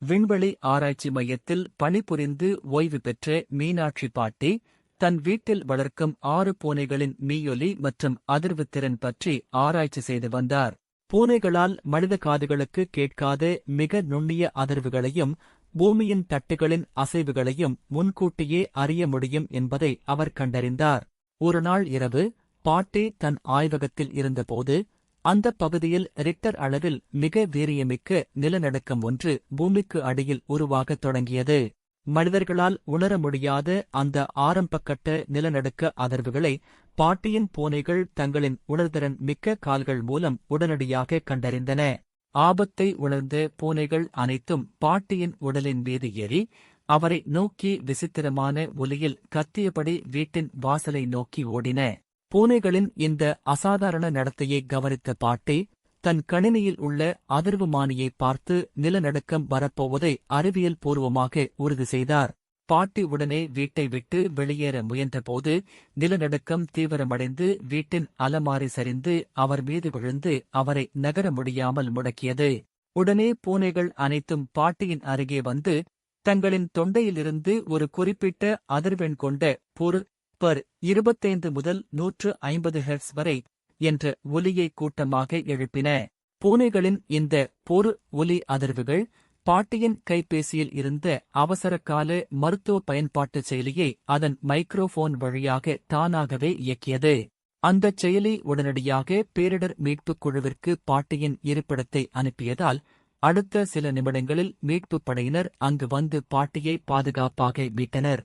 விண்வெளி ஆராய்ச்சி மையத்தில் பணிபுரிந்து ஓய்வு பெற்ற மீனாட்சி பாட்டி தன் வீட்டில் வளர்க்கும் 6 பூனைகளின் மீயொலி மற்றும் அதிர்வுத்திறன் பற்றி ஆராய்ச்சி செய்து வந்தார். பூனைகளால் மனித காதுகளுக்கு கேட்காத மிக நுண்ணிய அதிர்வுகளையும் பூமியின் தட்டுகளின் அசைவுகளையும் முன்கூட்டியே அறிய முடியும் என்பதை அவர் கண்டறிந்தார். ஒருநாள் இரவு பாட்டி தன் ஆய்வகத்தில் இருந்தபோது அந்தப் பகுதியில் ரிக்டர் அளவில் மிக வீரியமிக்க நிலநடுக்கம் ஒன்று பூமிக்கு அடியில் உருவாகத் தொடங்கியது. மனிதர்களால் உணர முடியாத அந்த ஆரம்பக்கட்ட நிலநடுக்க அதிர்வுகளை பாட்டியின் பூனைகள் தங்களின் உணர்திறன் மிக்க கால்கள் மூலம் உடனடியாக கண்டறிந்தன. ஆபத்தை உணர்ந்த பூனைகள் அனைத்தும் பாட்டியின் உடலின் மீது ஏறி அவரை நோக்கி விசித்திரமான ஒலியில் கத்தியபடி வீட்டின் வாசலை நோக்கி ஓடின. பூனைகளின் இந்த அசாதாரண நடத்தையை கவனித்த பாட்டி தன் கணினியில் உள்ள அதிர்வுமானியை பார்த்து நிலநடுக்கம் வரப்போவதை அறிவியல் பூர்வமாக உறுதி செய்தார். பாட்டி உடனே வீட்டை விட்டு வெளியேற முயன்றபோது நிலநடுக்கம் தீவிரமடைந்து வீட்டின் அலமாரி சரிந்து அவர் மீது விழுந்து அவரை நகர முடியாமல் முடக்கியது. உடனே பூனைகள் அனைத்தும் பாட்டியின் அருகே வந்து தங்களின் தொண்டையிலிருந்து ஒரு குறிப்பிட்ட அதிர்வெண் கொண்ட புர் பர் 25 முதல் 150 ஹெர்ட்ஸ் வரை என்ற ஒலியை கூட்டமாக எழுப்பின. பூனைகளின் இந்த பொறு ஒலி அதிர்வுகள் பாட்டியின் கைபேசியில் இருந்த அவசரகால மருத்துவ பயன்பாட்டு செயலியை அதன் மைக்ரோஃபோன் வழியாக தானாகவே இயக்கியது. அந்தச் செயலி உடனடியாக பேரிடர் மீட்புக் குழுவிற்கு பாட்டியின் இருப்பிடத்தை அனுப்பியதால் அடுத்த சில நிமிடங்களில் மீட்புப் படையினர் அங்கு வந்து பாட்டியை பாதுகாப்பாக மீட்டனர்.